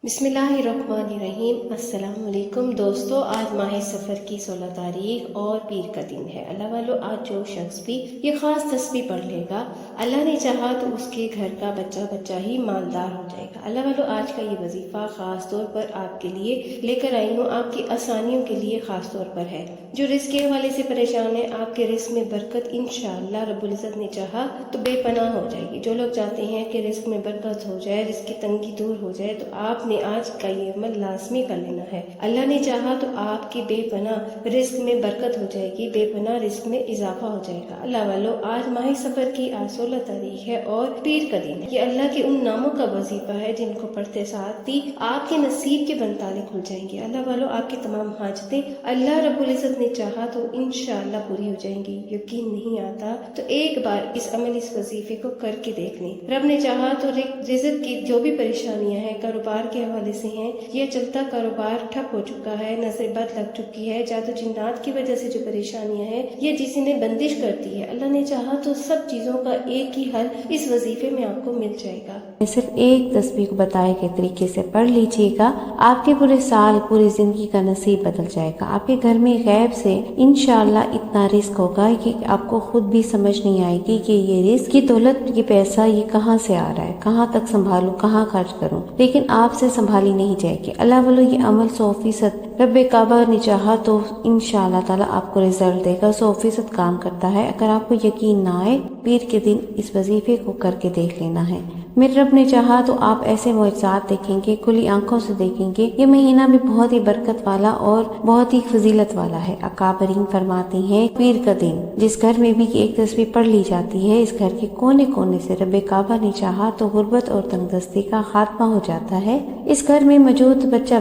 بسم اللہ الرحمن الرحیم۔ السلام علیکم دوستو، آج ماہ سفر کی 16 تاریخ اور پیر کا دن ہے۔ اللہ والو، آج جو شخص بھی یہ خاص تسبیح پڑھ لے گا، اللہ نے چاہا تو اس کے گھر کا بچہ ہی مالدار ہو جائے گا۔ اللہ والو، آج کا یہ وظیفہ خاص طور پر آپ کے لیے لے کر آئی ہوں، آپ کی آسانیوں کے لیے خاص طور پر ہے۔ جو رزق کے حوالے سے پریشان ہے، آپ کے رزق میں برکت انشاءاللہ رب العزت نے چاہا تو بے پناہ ہو جائے گی۔ جو لوگ چاہتے ہیں کہ رزق میں برکت ہو جائے، رزق کی تنگی دور ہو جائے، تو آپ نے آج کا یہ عمل لازمی کر لینا ہے۔ اللہ نے چاہا تو آپ کی بے پناہ رزق میں برکت ہو جائے گی، بے پناہ رزق میں اضافہ ہو جائے گا۔ اللہ والو، آج ماہ سفر کی 16 تاریخ ہے اور پیر کا دن ہے۔ یہ اللہ کے ان ناموں کا وظیفہ ہے جن کو پڑھتے ساتھ ہی آپ کے نصیب کے بند تالے کھل جائیں گے۔ اللہ والو، آپ کی تمام حاجتیں اللہ رب العزت نے چاہا تو انشاءاللہ پوری ہو جائیں گی۔ یقین نہیں آتا تو ایک بار اس عمل، اس وظیفے کو کر کے دیکھ لیں۔ رب نے چاہا تو رزق کی جو بھی پریشانیاں ہیں، کاروبار کے حوالے سے ہیں، یہ چلتا کاروبار ٹھپ ہو چکا ہے، نظر بد لگ چکی ہے، جادو جنات کی وجہ سے جو پریشانیاں ہیں، یہ جسی نے بندش کرتی ہے، اللہ نے چاہا تو سب چیزوں کا ایک ہی حل اس وظیفے میں آپ کو مل جائے گا۔ صرف ایک تسبیح کو بتائے گئے طریقے سے پڑھ لیجئے گا، آپ کے پورے سال، پوری زندگی کا نصیب بدل جائے گا۔ آپ کے گھر میں غیب سے انشاءاللہ اتنا رزق ہوگا کہ آپ کو خود بھی سمجھ نہیں آئے گی کہ یہ رزق کی دولت، یہ پیسہ یہ کہاں سے آ رہا ہے، کہاں تک سنبھالوں، کہاں خرچ کروں، لیکن آپ سے سنبھالی نہیں جائے گی۔ اللہ والو، یہ عمل 100% رب کعبہ نے چاہا تو انشاءاللہ تعالی آپ کو رزلٹ دے گا، 100% کام کرتا ہے۔ اگر آپ کو یقین نہ آئے، پیر کے دن اس وظیفے کو کر کے دیکھ لینا ہے۔ میرے رب نے چاہا تو آپ ایسے معجزات دیکھیں گے، کھلی آنکھوں سے دیکھیں گے۔ یہ مہینہ بھی بہت ہی برکت والا اور بہت ہی فضیلت والا ہے۔ اکابرین فرماتے ہیں، پیر کا دن جس گھر میں بھی ایک تسبیح پڑھ لی جاتی ہے، اس گھر کے کونے کونے سے رب کعبہ نے چاہا تو غربت اور تنگ دستی کا خاتمہ ہو جاتا ہے۔ اس گھر میں موجود بچہ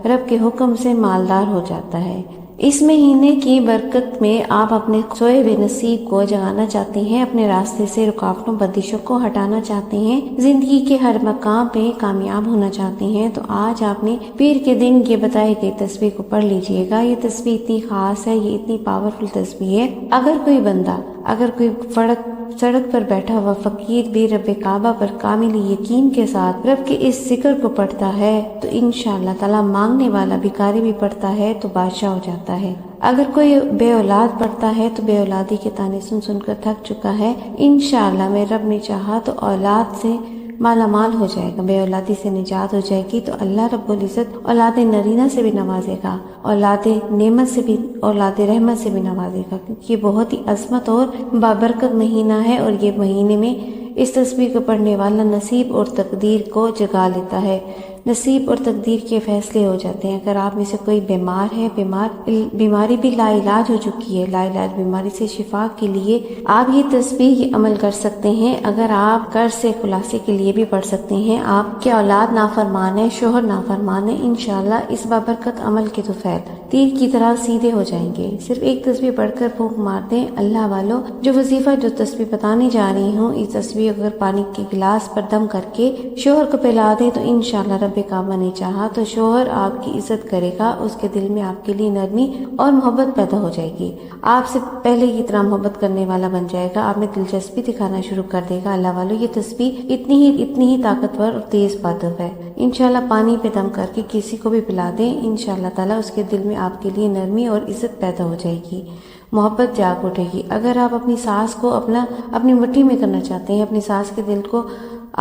رب کے حکم سے مالدار ہو جاتا ہے۔ اس مہینے کی برکت میں آپ اپنے سوئے ہوئے نصیب کو جگانا چاہتے ہیں، اپنے راستے سے رکاوٹوں، بندشوں کو ہٹانا چاہتے ہیں، زندگی کے ہر مقام پہ کامیاب ہونا چاہتے ہیں، تو آج آپ نے پیر کے دن یہ بتائی گئی تسبیح کو پڑھ لیجئے گا۔ یہ تسبیح اتنی خاص ہے، یہ اتنی پاورفل تسبیح ہے، اگر کوئی بندہ، اگر کوئی سڑک پر بیٹھا ہوا فقیر بھی رب کعبہ پر کامل یقین کے ساتھ رب کے اس ذکر کو پڑھتا ہے تو انشاءاللہ تعالی مانگنے والا بھکاری بھی پڑھتا ہے تو بادشاہ ہو جاتا ہے۔ اگر کوئی بے اولاد پڑھتا ہے تو بے اولادی کے تانے سن کر تھک چکا ہے، انشاءاللہ میرے رب نے چاہا تو اولاد سے مالا مال ہو جائے گا، بے اولادی سے نجات ہو جائے گی، تو اللہ رب العزت اولاد نرینہ سے بھی نوازے گا، اولاد نعمت سے بھی، اولاد رحمت سے بھی نوازے گا، کیونکہ یہ بہت ہی عظمت اور بابرکت مہینہ ہے، اور یہ مہینے میں اس تسبیح کو پڑھنے والا نصیب اور تقدیر کو جگا لیتا ہے، نصیب اور تقدیر کے فیصلے ہو جاتے ہیں۔ اگر آپ میں سے کوئی بیمار ہے، بیماری بھی لا علاج ہو چکی ہے، لا علاج بیماری سے شفا کے لیے آپ یہ تسبیح یہ عمل کر سکتے ہیں۔ اگر آپ قرض سے خلاصے کے لیے بھی پڑھ سکتے ہیں، آپ کے اولاد نافرمان ہے، شوہر نافرمان ہے، انشاءاللہ اس بابرکت عمل کے طفیل تیر کی طرح سیدھے ہو جائیں گے۔ صرف ایک تسبیح پڑھ کر پھونک مار دیں۔ اللہ والو، جو وظیفہ، جو تسبیح بتانے جا رہی ہوں، اس تسبیح اگر پانی کے گلاس پر دم کر کے شوہر کو پلا دیں تو انشاءاللہ رب کعبہ نے چاہا تو شوہر آپ کی عزت کرے گا، اس کے دل میں آپ کے لیے نرمی اور محبت پیدا ہو جائے گی، آپ سے پہلے کی طرح محبت کرنے والا بن جائے گا، آپ میں دلچسپی دکھانا شروع کر دے گا۔ اللہ والو، یہ تسبیح اتنی ہی طاقتور اور تیز بادب ہے۔ انشاءاللہ پانی پہ دم کر کے کسی کو بھی پلا دیں، انشاءاللہ تعالی اس کے دل میں آپ کے لیے نرمی اور عزت پیدا ہو جائے گی، محبت جاگ اٹھے گی۔ اگر آپ اپنی ساس کو اپنی مٹھی میں کرنا چاہتے ہیں، اپنی ساس کے دل کو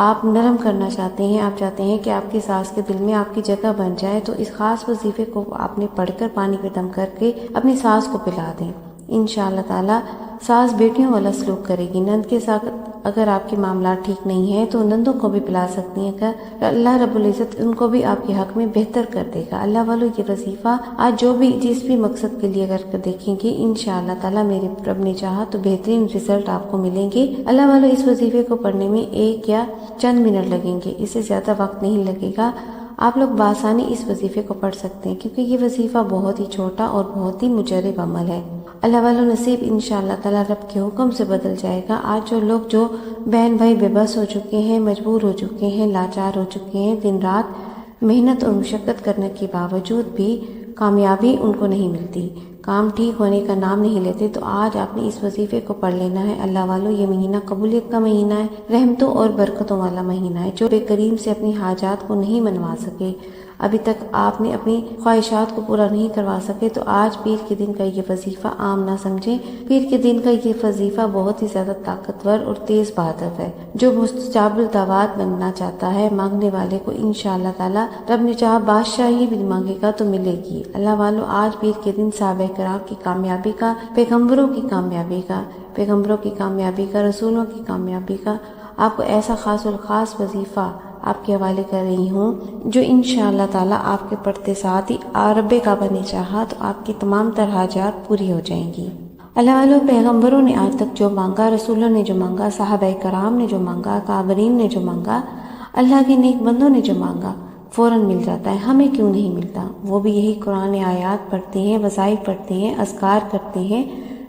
آپ نرم کرنا چاہتے ہیں، آپ چاہتے ہیں کہ آپ کی ساس کے دل میں آپ کی جگہ بن جائے، تو اس خاص وظیفے کو آپ نے پڑھ کر پانی پہ دم کر کے اپنی ساس کو پلا دیں۔ انشاءاللہ تعالی ساس بیٹیوں والا سلوک کرے گی۔ نند کے ساتھ اگر آپ کے معاملات ٹھیک نہیں ہیں تو نندوں کو بھی پلا سکتی ہیں، اگر اللہ رب العزت ان کو بھی آپ کے حق میں بہتر کر دے گا۔ اللہ والو، یہ وظیفہ آج جس بھی مقصد کے لیے کر دیکھیں گے، انشاءاللہ تعالی میرے رب نے چاہا تو بہترین رزلٹ آپ کو ملیں گے۔ اللہ والو، اس وظیفے کو پڑھنے میں 1 یا چند منٹ لگیں گے، اس سے زیادہ وقت نہیں لگے گا۔ آپ لوگ بآسانی اس وظیفے کو پڑھ سکتے ہیں، کیونکہ یہ وظیفہ بہت ہی چھوٹا اور بہت ہی مجرب عمل ہے۔ اللہ والو، نصیب انشاءاللہ تعالی رب کے حکم سے بدل جائے گا۔ آج جو بہن بھائی بے بس ہو چکے ہیں، مجبور ہو چکے ہیں، لاچار ہو چکے ہیں، دن رات محنت اور مشقت کرنے کے باوجود بھی کامیابی ان کو نہیں ملتی، کام ٹھیک ہونے کا نام نہیں لیتے تو آج آپ نے اس وظیفے کو پڑھ لینا ہے۔ اللہ والوں، یہ مہینہ قبولیت کا مہینہ ہے، رحمتوں اور برکتوں والا مہینہ ہے۔ جو رب کریم سے اپنی حاجات کو نہیں منوا سکے، ابھی تک آپ نے اپنی خواہشات کو پورا نہیں کروا سکے، تو آج پیر کے دن کا یہ وظیفہ عام نہ سمجھیں۔ پیر کے دن کا یہ وظیفہ بہت ہی زیادہ طاقتور اور تیز بہادر ہے۔ جو مستجاب الدعوات بننا چاہتا ہے، مانگنے والے کو انشاءاللہ تعالی رب نے چاہا بادشاہی بھی مانگے گا تو ملے گی۔ اللہ والوں، آج پیر کے دن صحابہ کرام کی کامیابی کا، پیغمبروں کی کامیابی کا، رسولوں کی کامیابی کا آپ کو ایسا خاص الخاص وظیفہ آپ کے حوالے کر رہی ہوں، جو انشاءاللہ تعالی آپ کے پڑھتے ساتھ ہی رب کعبہ نے چاہا تو آپ کی تمام تر حاجات پوری ہو جائیں گی۔ اللہ والوں، پیغمبروں نے آج تک جو مانگا، رسولوں نے جو مانگا، صحابہ کرام نے جو مانگا، کابرین نے جو مانگا، اللہ کے نیک بندوں نے جو مانگا، فوراً مل جاتا ہے۔ ہمیں کیوں نہیں ملتا؟ وہ بھی یہی قرآن آیات پڑھتے ہیں، وظائف پڑھتے ہیں، اذکار کرتے ہیں،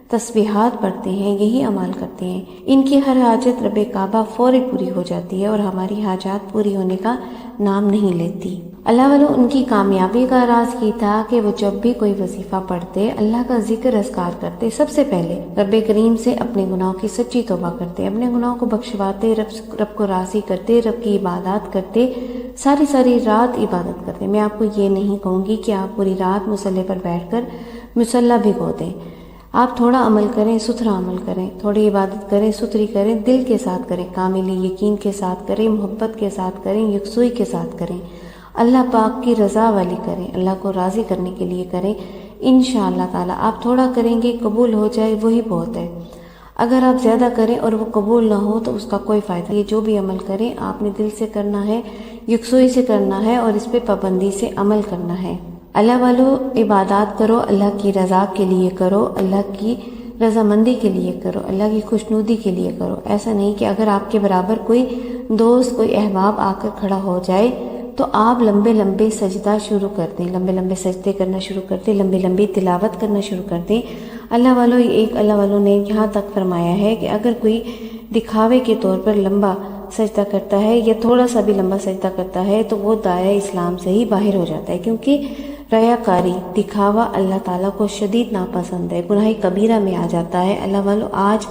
تسبیحات پڑھتے ہیں، یہی عمل کرتے ہیں۔ ان کی ہر حاجت رب کعبہ فوری پوری ہو جاتی ہے اور ہماری حاجات پوری ہونے کا نام نہیں لیتی۔ اللہ والوں، ان کی کامیابی کا راز یہ تھا کہ وہ جب بھی کوئی وظیفہ پڑھتے، اللہ کا ذکر اذکار کرتے، سب سے پہلے رب کریم سے اپنے گناہوں کی سچی توبہ کرتے، اپنے گناہوں کو بخشواتے، رب کو راضی کرتے، رب کی عبادات کرتے، ساری رات عبادت کرتے۔ میں آپ کو یہ نہیں کہوں گی کہ آپ پوری رات مصلی پر بیٹھ کر مصلی بھگو دیں۔ آپ تھوڑا عمل کریں، ستھرا عمل کریں، تھوڑی عبادت کریں، ستھری کریں، دل کے ساتھ کریں، کاملی یقین کے ساتھ کریں، محبت کے ساتھ کریں، یکسوئی کے ساتھ کریں، اللہ پاک کی رضا والی کریں، اللہ کو راضی کرنے کے لیے کریں۔ انشاءاللہ تعالی آپ تھوڑا کریں گے، قبول ہو جائے وہی بہت ہے۔ اگر آپ زیادہ کریں اور وہ قبول نہ ہو تو اس کا کوئی فائدہ نہیں۔ یہ جو بھی عمل کریں آپ نے دل سے کرنا ہے، یکسوئی سے کرنا ہے اور اس پہ پابندی سے عمل کرنا ہے۔ اللہ والو، عبادات کرو، اللہ کی رضا کے لیے کرو، اللہ کی رضامندی کے لیے کرو، اللہ کی خوشنودی کے لیے کرو۔ ایسا نہیں کہ اگر آپ کے برابر کوئی دوست، کوئی احباب آ کر کھڑا ہو جائے تو آپ لمبے سجدہ شروع کر دیں، لمبے سجدے کرنا شروع کر دیں، لمبی تلاوت کرنا شروع کر دیں۔ اللہ والوں نے یہاں تک فرمایا ہے کہ اگر کوئی دکھاوے کے طور پر لمبا سجدہ کرتا ہے یا تھوڑا سا بھی لمبا سجدہ کرتا ہے تو وہ دائرہ اسلام سے ہی باہر ہو جاتا ہے، کیونکہ ریاکاری، دکھاوا اللہ تعالیٰ کو شدید ناپسند ہے، گناہ کبیرہ میں آ جاتا ہے۔ اللہ والوں، آج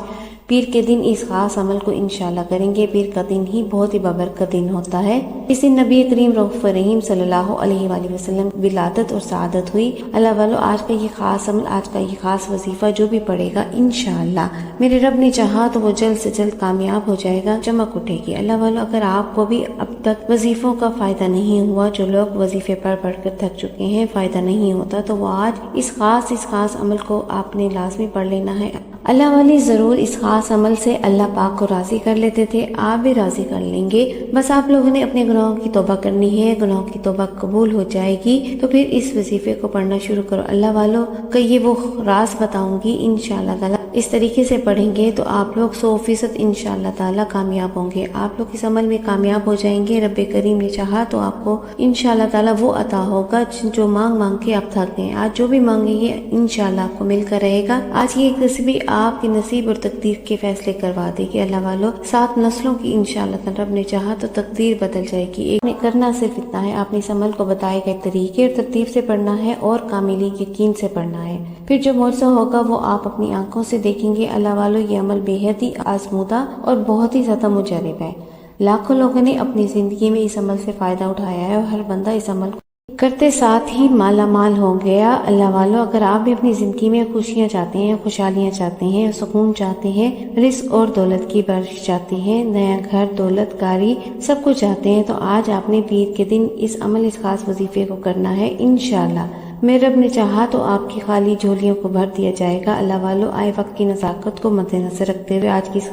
پیر کے دن اس خاص عمل کو انشاءاللہ کریں گے۔ پیر کا دن ہی بہت ہی بابرکت دن ہوتا ہے۔ اس دن نبی کریم رؤوف رحیم صلی اللہ علیہ وآلہ وسلم ولادت اور سعادت ہوئی۔ اللہ والو، آج کا یہ خاص عمل، آج کا یہ خاص وظیفہ جو بھی پڑھے گا انشاءاللہ میرے رب نے چاہا تو وہ جلد سے جلد کامیاب ہو جائے گا، چمک اٹھے گی۔ اللہ والو، اگر آپ کو بھی اب تک وظیفوں کا فائدہ نہیں ہوا، جو لوگ وظیفے پڑھ کر تھک چکے ہیں، فائدہ نہیں ہوتا، تو وہ آج اس خاص عمل کو آپ نے لازمی پڑھ لینا ہے۔ اللہ والی ضرور اس خاص عمل سے اللہ پاک کو راضی کر لیتے تھے، آپ بھی راضی کر لیں گے۔ بس آپ لوگوں نے اپنے گناہوں کی توبہ کرنی ہے، گناہوں کی توبہ قبول ہو جائے گی تو پھر اس وظیفے کو پڑھنا شروع کرو۔ اللہ والوں کا یہ وہ راز بتاؤں گی، انشاءاللہ تعالی اس طریقے سے پڑھیں گے تو آپ لوگ 100% انشاءاللہ تعالی کامیاب ہوں گے، آپ لوگ اس عمل میں کامیاب ہو جائیں گے۔ رب کریم نے چاہا تو آپ کو انشاءاللہ تعالی وہ عطا ہوگا جو مانگ کے آپ تھک گئے۔ آج جو بھی مانگیں گے انشاءاللہ آپ کو مل کر رہے گا۔ آج یہ ایک تسبیح آپ کی نصیب اور تقدیر کے فیصلے کروا دے گی۔ اللہ والوں، 7 نسلوں کی انشاءاللہ تعالی رب نے چاہا تو تقدیر بدل جائے گی۔ ایک نے کرنا صرف اتنا ہے، آپ نے اس عمل کو بتائے گئے طریقے اور ترتیب سے پڑھنا ہے اور کاملی یقین سے پڑھنا ہے، پھر جو معجزہ ہوگا وہ آپ اپنی آنکھوں سے دیکھیں گے۔ اللہ والوں، یہ عمل بے حد ہی آزمودہ اور بہت ہی زیادہ مجرب ہے۔ لاکھوں لوگوں نے اپنی زندگی میں اس عمل سے فائدہ اٹھایا ہے اور ہر بندہ اس عمل کو کرتے ساتھ ہی مالا مال ہو گیا۔ اللہ والوں، اگر آپ بھی اپنی زندگی میں خوشیاں چاہتے ہیں، خوشحالیاں چاہتے ہیں، سکون چاہتے ہیں، رزق اور دولت کی بارش چاہتے ہیں، نیا گھر، دولت، گاڑی، سب کچھ چاہتے ہیں، تو آج آپ نے پیر کے دن اس خاص وظیفے کو کرنا ہے انشاءاللہ۔ میرے رب نے چاہا تو آپ کی خالی جھولیوں کو بھر دیا جائے گا۔ اللہ والوں، آئے وقت کی نزاکت کو مد نظر رکھتے ہوئے آج کی اس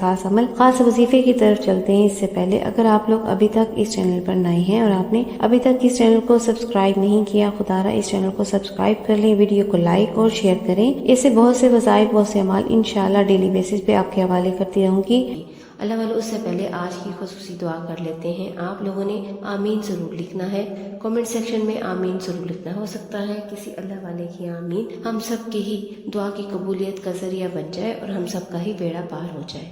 خاص وظیفے کی طرف چلتے ہیں۔ اس سے پہلے اگر آپ لوگ ابھی تک اس چینل پر نئے ہیں اور آپ نے ابھی تک اس چینل کو سبسکرائب نہیں کیا، خدارا اس چینل کو سبسکرائب کر لیں، ویڈیو کو لائک اور شیئر کریں۔ اس سے بہت سے وظائف، بہت سے اعمال انشاءاللہ ڈیلی بیسس پہ آپ کے حوالے کرتی رہوں گی۔ اللہ والوں، اس سے پہلے آج کی خصوصی دعا کر لیتے ہیں۔ آپ لوگوں نے آمین ضرور لکھنا ہے، کمنٹ سیکشن میں آمین ضرور لکھنا ہے۔ ہو سکتا ہے کسی اللہ والے کی آمین ہم سب کی ہی دعا کی قبولیت کا ذریعہ بن جائے اور ہم سب کا ہی بیڑا پار ہو جائے۔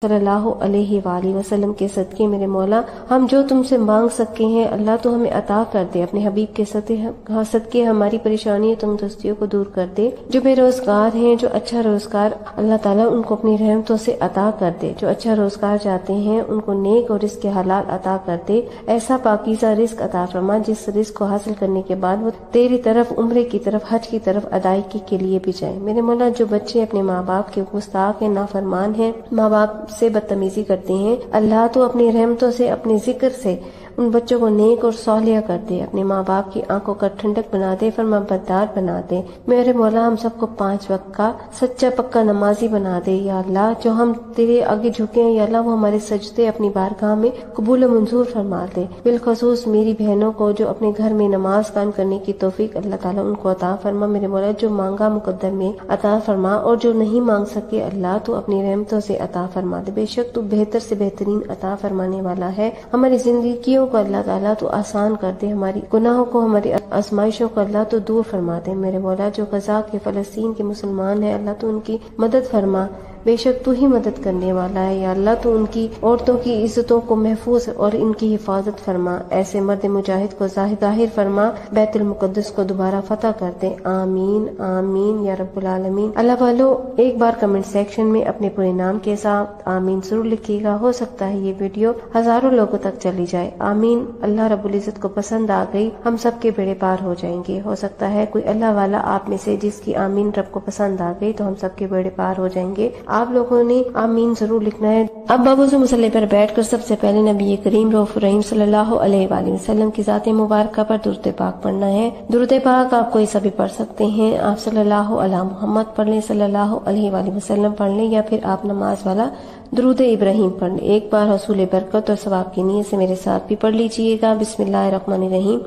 صلی اللہ علیہ وآلہ وسلم کے صدقے میرے مولا ہم جو تم سے مانگ سکتے ہیں اللہ تو ہمیں عطا کر دے، اپنے حبیب کے صدقے ہماری پریشانی تم دستیوں کو دور کر دے، جو بے روزگار ہیں جو اچھا روزگار اللہ تعالیٰ ان کو اپنی رحمتوں سے عطا کر دے، جو اچھا روزگار چاہتے ہیں ان کو نیک اور رزق حلال عطا کر دے، ایسا پاکیزہ رزق عطا فرما جس رزق کو حاصل کرنے کے بعد وہ تیری طرف عمرے کی طرف حج کی طرف ادائیگی کے لیے بھی جائیں۔ میرے مولا جو بچے اپنے ماں باپ کے گستاخ ہیں، نافرمان ہیں، ماں باپ سے بدتمیزی کرتے ہیں، اللہ تو اپنی رحمتوں سے اپنے ذکر سے ان بچوں کو نیک اور صالح کر دے، اپنے ماں باپ کی آنکھوں کا ٹھنڈک بنا دے، فرما بردار بنا دے۔ میرے مولا ہم سب کو 5 وقت کا سچا پکا نمازی بنا دے یا اللہ، جو ہم تیرے آگے جھکے ہیں یا اللہ وہ ہمارے سجدے اپنی بارگاہ میں قبول و منظور فرما دے۔ بالخصوص میری بہنوں کو جو اپنے گھر میں نماز قائم کرنے کی توفیق اللہ تعالیٰ ان کو عطا فرما۔ میرے مولا جو مانگا مقدر میں عطا فرما اور جو نہیں مانگ سکے اللہ تو اپنی رحمتوں سے عطا فرما دے، بے شک تو بہتر سے بہترین عطا فرمانے والا ہے۔ ہماری زندگیوں کو اللہ تعالیٰ تو آسان کر دے، ہماری گناہوں کو ہماری آزمائشوں کو اللہ تو دور فرما دے۔ میرے مولا جو غزہ کے فلسطین کے مسلمان ہیں اللہ تو ان کی مدد فرما، بے شک تو ہی مدد کرنے والا ہے یا اللہ تو ان کی عورتوں کی عزتوں کو محفوظ اور ان کی حفاظت فرما، ایسے مرد مجاہد کو ظاہر فرما، بیت المقدس کو دوبارہ فتح کر دے، آمین آمین یا رب العالمین۔ اللہ والو ایک بار کمنٹ سیکشن میں اپنے پورے نام کے ساتھ آمین ضرور لکھیے گا، ہو سکتا ہے یہ ویڈیو ہزاروں لوگوں تک چلی جائے۔ آمین اللہ رب العزت کو پسند آ گئی، ہم سب کے بیڑے پار ہو جائیں گے۔ ہو سکتا ہے کوئی اللہ والا آپ میں سے جس کی آمین رب کو پسند آ گئی تو ہم سب کے بیڑے پار ہو جائیں گے۔ آپ لوگوں نے آمین ضرور لکھنا ہے۔ اب بابوزو مسئلے پر بیٹھ کر سب سے پہلے نبی کریم رؤوف الرحیم صلی اللہ علیہ وآلہ وسلم کی ذات مبارکہ پر درود پاک پڑھنا ہے۔ درود پاک آپ کوئی سا بھی پڑھ سکتے ہیں، آپ صلی اللہ علی محمد پڑھ لیں، صلی اللہ علیہ وآلہ وسلم پڑھ لیں، یا پھر آپ نماز والا درود ابراہیم پڑھ لیں۔ ایک بار حصول برکت اور ثواب کی نیت سے میرے ساتھ بھی پڑھ لیجئے گا۔ بسم اللہ الرحمن الرحیم،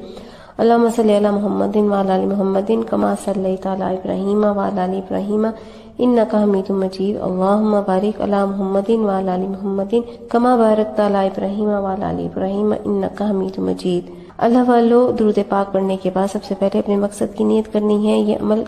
اللہم صلی علی محمد وعلی آل محمد کما صلیت علی ابراہیم وعلی آل ابراہیم انک حمید مجید، اللہم بارک علی محمد وعلی آل محمد کما بارکت علی ابراہیم وعلی آل ابراہیم انک حمید مجید۔ اللہ والو درود پاک پڑھنے کے بعد سب سے پہلے اپنے مقصد کی نیت کرنی ہے۔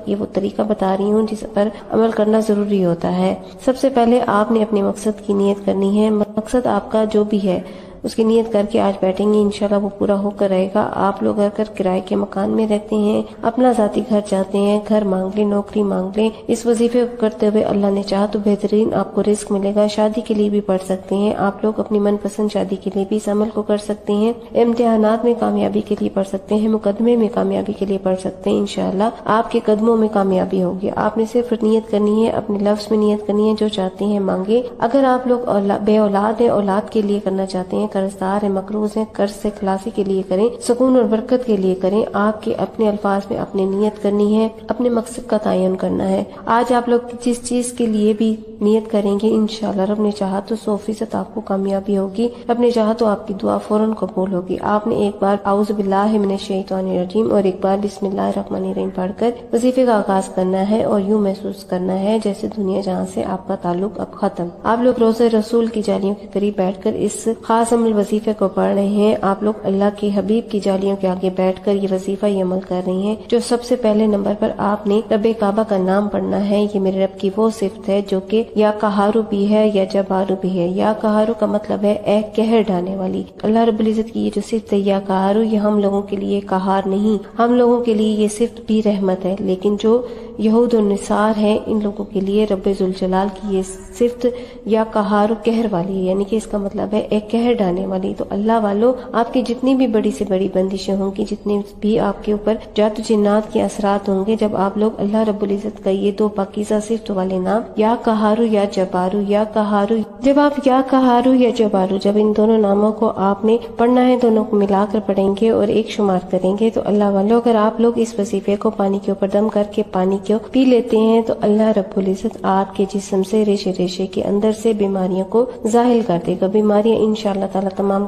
یہ وہ طریقہ بتا رہی ہوں جس پر عمل کرنا ضروری ہوتا ہے۔ سب سے پہلے آپ نے اپنے مقصد کی نیت کرنی ہے۔ مقصد آپ کا جو بھی ہے اس کی نیت کر کے آج بیٹھیں گے، انشاءاللہ وہ پورا ہو کر رہے گا۔ آپ لوگ اگر کرائے کے مکان میں رہتے ہیں، اپنا ذاتی گھر چاہتے ہیں، گھر مانگ لیں، نوکری مانگ لیں، اس وظیفے کو کرتے ہوئے اللہ نے چاہا تو بہترین آپ کو رزق ملے گا۔ شادی کے لیے بھی پڑھ سکتے ہیں آپ لوگ، اپنی من پسند شادی کے لیے بھی اس عمل کو کر سکتے ہیں۔ امتحانات میں کامیابی کے لیے پڑھ سکتے ہیں، مقدمے میں کامیابی کے لیے پڑھ سکتے ہیں، انشاءاللہ آپ کے قدموں میں کامیابی ہوگی۔ آپ نے صرف نیت کرنی ہے، اپنے لفظ میں نیت کرنی ہے، جو چاہتے ہیں مانگے۔ اگر آپ لوگ بے اولاد ہیں، اولاد کے لیے کرنا چاہتے ہیں، قرض دار ہیں، مقروض ہیں، قرض سے خلاصی کے لیے کریں، سکون اور برکت کے لیے کریں۔ آپ کے اپنے الفاظ میں اپنے نیت کرنی ہے، اپنے مقصد کا تعین کرنا ہے۔ آج آپ لوگ جس چیز کے لیے بھی نیت کریں گے انشاءاللہ رب نے چاہا تو 100% آپ کو کامیابی ہوگی، رب نے چاہا تو آپ کی دعا فوراً قبول ہوگی۔ آپ نے ایک بار اعوذ باللہ من الشیطان الرجیم اور ایک بار بسم اللہ الرحمن الرحیم پڑھ کر وظیفے کا آغاز کرنا ہے اور یوں محسوس کرنا ہے جیسے دنیا جہاں سے آپ کا تعلق اب ختم۔ آپ لوگ روضہ رسول کی جالیوں کے قریب بیٹھ کر اس خاص عمل وظیفے کو پڑھ رہے ہیں۔ آپ لوگ اللہ کے حبیب کی جالیوں کے آگے بیٹھ کر یہ وظیفہ یہ عمل کر رہے ہیں۔ جو سب سے پہلے نمبر پر آپ نے رب کعبہ کا نام پڑھنا ہے۔ یہ میرے رب کی وہ صفت ہے جو کہ یا قہارو بھی ہے یا جبارو بھی ہے۔ یا قہارو کا مطلب ہے اے قہر ڈھانے والی۔ اللہ رب العزت کی یہ جو صفت ہے یا قہارو، یہ ہم لوگوں کے لیے قہار نہیں، ہم لوگوں کے لیے یہ صفت بھی رحمت ہے، لیکن جو یہود و نصار ہیں ان لوگوں کے لیے رب ذوالجلال کی یہ صفت یا قہار و قہر والی ہے، یعنی کہ اس کا مطلب ہے ایک قہر ڈھانے والی۔ تو اللہ والو آپ کی جتنی بھی بڑی سے بڑی بندشیں ہوں گی، جتنے بھی آپ کے اوپر جادو جنات کے اثرات ہوں گے، جب آپ لوگ اللہ رب العزت کا یہ دو پاکیزہ صفت والے نام یا قہارو یا جبارو یا قہارو، جب آپ یا قہارو یا جبارو جب ان دونوں ناموں کو آپ نے پڑھنا ہے، دونوں کو ملا کر پڑھیں گے اور ایک شمار کریں گے، تو اللہ والو اگر آپ لوگ اس وظیفے کو پانی کے اوپر دم کر کے پانی کو پی لیتے ہیں تو اللہ رب العزت آپ کے جسم سے ریشے ریشے کے اندر سے بیماریوں کو ظاہر کر دے گا۔ بیماریاں انشاءاللہ تعالی تمام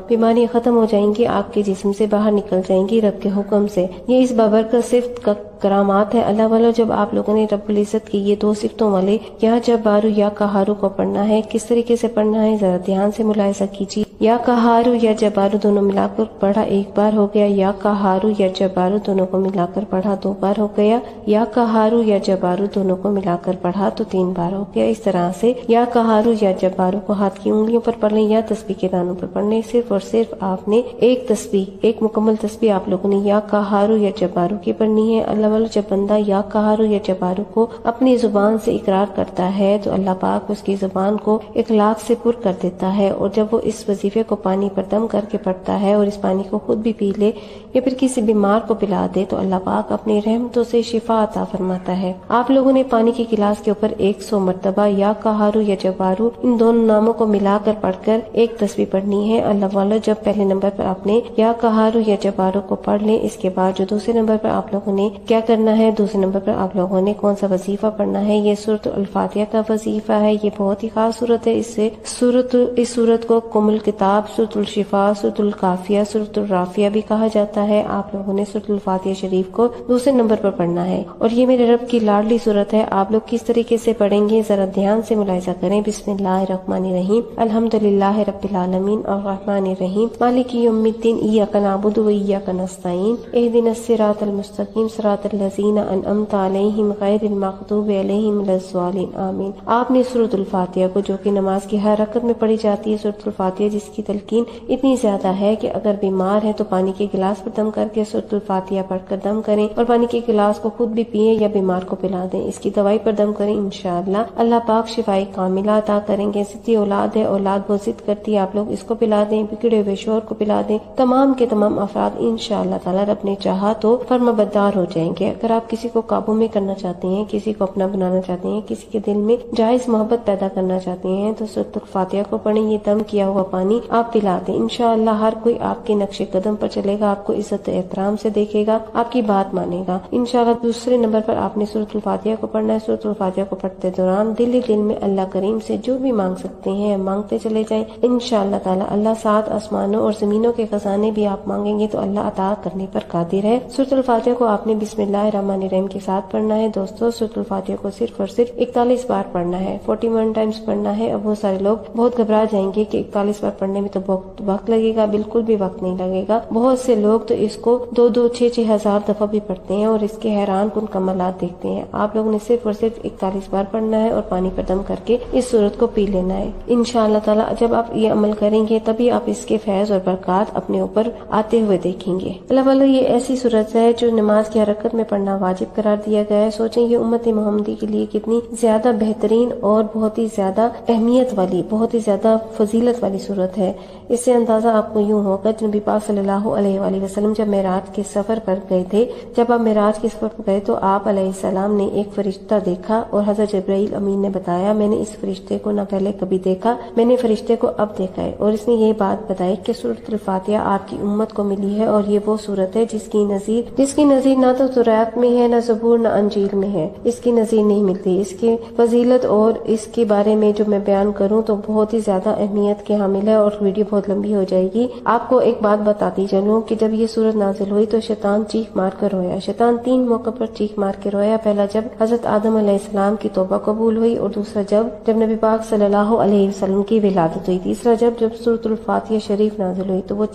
بیماریاں ختم ہو جائیں گی، آپ کے جسم سے باہر نکل جائیں گی رب کے حکم سے۔ یہ اس بابرکت صفت کا کرامات ہے۔ اللہ والو جب آپ لوگوں نے رب العزت کی یہ دو صفتوں والے یا جبارو یا قہارو کو پڑھنا ہے. کس طریقے سے پڑھنا ہے ذرا دھیان سے ملاحظہ کیجیے. یا قہارو یا جبارو دونوں ملا کر پڑھا 1 بار ہو گیا. یا قہارو یا جبارو دونوں کو ملا کر پڑھا 2 بار ہو گیا. یا قہارو یا جبارو دونوں کو ملا کر پڑھا تو 3 بار ہو گیا. اس طرح سے یا قہارو یا جبارو کو ہاتھ کی انگلیوں پر پڑھ لیں یا تسبیح کے دانوں پر پڑھ لیں. صرف اور صرف آپ نے ایک مکمل تسبیح آپ لوگوں نے یا قہارو یا جبارو کی پڑھنی ہے. اللہ والا جب بندہ یا قہارو یا جبارو کو اپنی زبان سے اقرار کرتا ہے تو اللہ پاک اس کی زبان کو اخلاق سے پر کر دیتا ہے. اور جب وہ اس وظیفے کو پانی پر دم کر کے پڑھتا ہے اور اس پانی کو خود بھی پی لے یا پھر کسی بیمار کو پلا دے تو اللہ پاک اپنی رحمتوں سے شفا عطا فرماتا ہے. آپ لوگوں نے پانی کے گلاس کے اوپر 100 مرتبہ یا قہارو یا جبارو ان دونوں ناموں کو ملا کر پڑھ کر ایک تسبیح پڑھنی ہے. اللہ والا جب پہلے نمبر پر آپ نے یا قہارو یا جبارو کو پڑھ لیں اس کے بعد جو دوسرے نمبر پر آپ لوگوں نے کیا کرنا ہے، دوسرے نمبر پر آپ لوگوں نے کون سا وظیفہ پڑھنا ہے. یہ سورۃ الفاتحہ کا وظیفہ ہے. یہ بہت ہی خاص سورت ہے. اس سورت کو ام الکتاب، سورۃ الشفاء، سورۃ الکافیہ، سورۃ الرافیہ بھی کہا جاتا ہے. آپ لوگوں نے سورۃ الفاتحہ شریف کو دوسرے نمبر پر پڑھنا ہے. اور یہ میرے رب کی لاڈلی سورت ہے. آپ لوگ کس طریقے سے پڑھیں گے ذرا دھیان سے ملاحظہ کریں. بسم اللہ الرحمن الرحیم. الحمدللہ رب العالمین الرحمن الرحیم مالک یوم الدین ایاک نعبد و ایاک نستعین اہدنا الصراط المستقیم صراط الذین انعمت علیہم غیر المغضوب علیہم ولا الضالین آمین. آپ نے سورۃ الفاتحہ کو جو کہ نماز کی ہر رکعت میں پڑھی جاتی ہے، سورۃ الفاتحہ جس کی تلقین اتنی زیادہ ہے کہ اگر بیمار ہے تو پانی کے گلاس پر دم کر کے سورۃ الفاتحہ پڑھ کر دم کریں اور پانی کے گلاس کو خود بھی پیئیں یا بیمار کو پلا دیں. اس کی دوائی پر دم کریں. انشاءاللہ اللہ پاک شفائی کاملہ عطا کریں گے. ضدی اولاد ہے، اولاد بہت ضد کرتی ہے، آپ لوگ اس کو پلا دیں. بگڑے ہوئے شوہر کو پلا دیں. تمام کے تمام افراد انشاءاللہ تعالی رب نے چاہا تو فرمانبردار ہو جائیں گے. اگر آپ کسی کو قابو میں کرنا چاہتے ہیں، کسی کو اپنا بنانا چاہتے ہیں، کسی کے دل میں جائز محبت پیدا کرنا چاہتے ہیں تو سورۃ الفاتحہ کو پڑھیں. یہ دم کیا ہوا پانی آپ پلا دیں. انشاءاللہ ہر کوئی آپ کے نقش قدم پر چلے گا، آپ کو عزت احترام سے دیکھے گا، آپ کی بات مانے گا. انشاءاللہ دوسرے نمبر پر آپ نے سورۃ الفاتحہ کو پڑھنا ہے. سورۃ الفاتحہ کو پڑھتے دوران دل میں اللہ کریم سے جو بھی مانگ سکتے ہیں مانگتے چلے جائیں. انشاءاللہ تعالی اللہ 7 آسمانوں اور زمینوں کے خزانے بھی آپ مانگیں گے تو اللہ عطا کرنے پر قادر ہے. سورۃ الفاتحہ کو آپ نے بسم اللہ الرحمن الرحیم کے ساتھ پڑھنا ہے. دوستو سورۃ الفاتحہ کو صرف اور صرف 41 بار پڑھنا ہے، 41 ٹائمز پڑھنا ہے. اب بہت سارے لوگ بہت گھبرا جائیں گے کہ 41 بار پڑھنے میں تو بہت وقت لگے گا. بالکل بھی وقت نہیں لگے گا. بہت سے لوگ تو اس کو 2-6 ہزار دفعہ بھی پڑھتے ہیں اور اس کے حیران کن کمالات دیکھتے ہیں. آپ لوگوں نے صرف اور صرف 41 بار پڑھنا ہے اور پانی پر دم کر کے اس سورت کو پی لینا ہے. انشاءاللہ تعالی جب آپ یہ عمل کریں گے تبھی آپ اس کے فیض اور برکات اپنے اوپر آتے ہوئے دیکھیں گے. اللہ والا یہ ایسی سورت ہے جو نماز کی حرکت میں پڑھنا واجب قرار دیا گیا ہے. سوچیں یہ امت محمدی کے لیے کتنی زیادہ بہترین اور بہت ہی زیادہ اہمیت والی، بہت ہی زیادہ فضیلت والی سورت ہے. اس سے اندازہ آپ کو یوں ہوگا نبی پاک صلی اللہ علیہ وآلہ وسلم جب معراج کے سفر پر گئے تھے، جب آپ معراج کے سفر پر گئے تو آپ علیہ السلام نے ایک فرشتہ دیکھا اور حضرت جبرائیل امین نے بتایا میں نے اس فرشتے کو نہ پہلے کبھی دیکھا، میں نے فرشتے کو اب دیکھا ہے. اور اس نے یہ بات بتائی کہ سورۃ الفاتحہ آپ کی امت کو ملی ہے اور یہ وہ سورت ہے جس کی نظیر نہ تو تورات میں ہے، نہ زبور، نہ انجیل میں ہے. اس کی نظیر نہیں ملتی. اس کی فضیلت اور اس کے بارے میں جو میں بیان کروں تو بہت ہی زیادہ اہمیت کے حامل ہے اور ویڈیو بہت لمبی ہو جائے گی. آپ کو ایک بات بتاتی چلوں کہ جب یہ سورت نازل ہوئی تو شیطان چیخ مار کر رویا. شیطان 3 موقع پر چیخ مار کے رویا. پہلا جب حضرت آدم علیہ السلام کی توبہ قبول ہوئی، اور دوسرا جب نبی پاک صلی اللہ علیہ وسلم کی ولادت ہوئی. تیسرا جب سورۃ الفاتحہ شریف نازل ہوئی تو وہ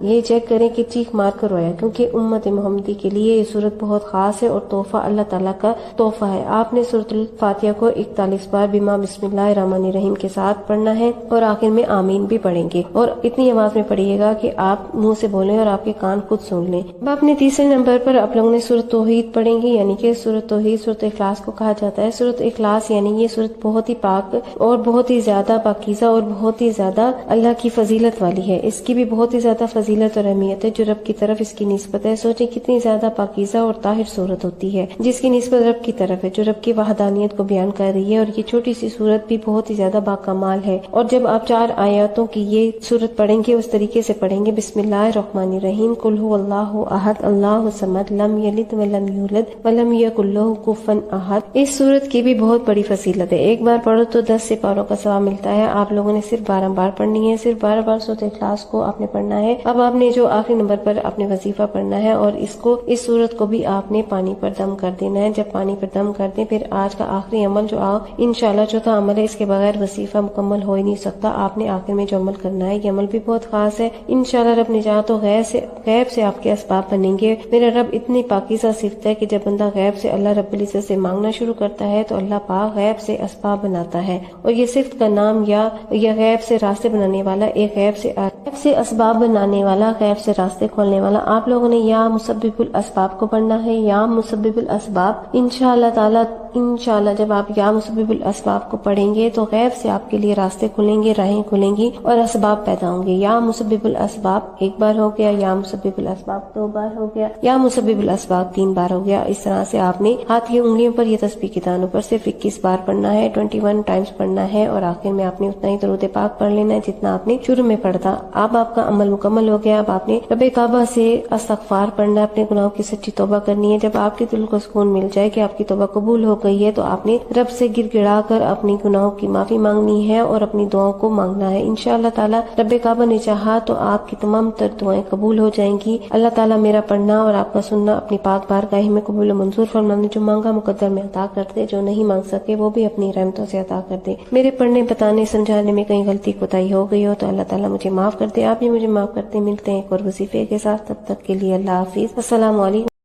یہ چیک کریں کہ چیخ مار کر رویا، کیونکہ امت محمدی کے لیے یہ سورت بہت خاص ہے اور تحفہ اللہ تعالیٰ کا تحفہ ہے. آپ نے سورۃ الفاتحہ کو 41 بار بما بسم اللہ الرحمن الرحیم کے ساتھ پڑھنا ہے اور آخر میں آمین بھی پڑھیں گے، اور اتنی آواز میں پڑھیے گا کہ آپ منہ سے بولیں اور آپ کے کان خود سن لیں. اب آپ نے تیسرے نمبر پر آپ لوگوں نے سورۃ توحید پڑھیں گے، یعنی کہ سورۃ توحید سورۃ اخلاص کو کہا جاتا ہے. سورۃ اخلاص یعنی یہ سورت بہت ہی پاک اور بہت ہی زیادہ پاکیزہ اور بہت ہی زیادہ اللہ کی فضیلت والی ہے. اس کی بھی بہت ہی زیادہ فضیلت اور اہمیت ہے جو رب کی طرف اس کی نسبت ہے. سوچیں کتنی زیادہ پاکیزہ اور طاہر صورت ہوتی ہے جس کی نسبت رب کی طرف ہے، جو رب کی وحدانیت کو بیان کر رہی ہے. اور یہ چھوٹی سی سورت بھی بہت ہی زیادہ باکمال ہے. اور جب آپ 4 آیاتوں کی یہ سورت پڑھیں گے اس طریقے سے پڑھیں گے بسم اللہ الرحمن الرحیم قل هو اللہ احد اللہ الصمد لم یلد ولم یولد ولم یکن لہ کفوا احد. اس سورت کی بھی بہت بڑی فضیلت ہے. ایک بار پڑھو تو 10 سپاروں کا ثواب ملتا ہے. آپ لوگوں نے صرف 12 بار پڑھنی ہے، صرف 12 بار سورۃ اخلاص کو آپ نے پڑھنا ہے. اب آپ نے جو آخری نمبر پر اپنے وظیفہ پڑھنا ہے اور اس سورت کو بھی آپ نے پانی پر دم کر دینا ہے. جب پانی پر دم کر دیں پھر آج کا آخری آخری عمل جو انشاءاللہ چوتھا عمل ہے، اس کے بغیر وظیفہ مکمل ہو ہی نہیں سکتا. آپ نے آخر میں جو عمل کرنا ہے یہ عمل بھی بہت خاص ہے. انشاءاللہ رب نے چاہا تو غیب سے آپ کے اسباب بنیں گے. میرا رب اتنی پاکیزہ صفت ہے کہ جب بندہ غیب سے اللہ رب العزت سے مانگنا شروع کرتا ہے تو اللہ پاک غیب سے اسباب بناتا ہے. اور یہ صفت کا نام یا غیب سے راستے بنانے والا، ایک غیب سے اسباب بنانے والا، غیب سے راستے کھولنے والا. آپ لوگوں نے یا مسبب الاسباب کو پڑھنا ہے، یا مسبب الاسباب. انشاءاللہ تعالی انشاءاللہ جب آپ یا مسبب الاسباب کو پڑھیں گے تو غیب سے آپ کے لیے راستے کھلیں گے، راہیں کھلیں گی اور اسباب پیدا ہوں گے. یا مسبب الاسباب ایک بار ہو گیا، یا مسبب الاسباب 2 بار ہو گیا، یا مسبب الاسباب 3 بار ہو گیا. اس طرح سے آپ نے ہاتھ کی انگلیوں پر یہ تسبیح کی دانوں پر صرف 21 بار پڑھنا ہے، 21 ٹائمز پڑھنا ہے. اور آخر میں آپ نے اتنا ہی درود پاک پڑھ لینا ہے جتنا آپ نے شروع میں پڑھا تھا. اب آپ کا عمل مکمل ہو گیا. اب آپ نے رب کعبہ سے استغفار پڑھنا ہے، اپنے گناہوں کی سچی توبہ کرنی ہے. جب آپ کے دل کو سکون مل جائے کہ آپ کی توبہ قبول ہو گئی ہے تو آپ نے رب سے گر گڑا کر اپنی گناہوں کی معافی مانگنی ہے اور اپنی دعاؤں کو مانگنا ہے. انشاءاللہ تعالی رب کعبہ نے چاہا تو آپ کی تمام تر دعائیں قبول ہو جائیں گی. اللہ تعالیٰ میرا پڑھنا اور آپ کا سننا اپنی پاک بارگاہ میں قبول و منظور فرمانے. جو مانگا مقدر میں عطا کر دے، جو نہیں مانگ سکے وہ بھی اپنی رحمتوں سے عطا کر دے. میرے پڑھنے بتانے سمجھانے میں کہیں غلطی کوتاہی ہو گئی ہو تو اللہ تعالیٰ مجھے معاف کر دے، آپ بھی مجھے معاف کرتے. ملتے ہیں ایک اور وظیفے کے ساتھ، تب تک کے لیے اللہ حافظ. السلام علیکم.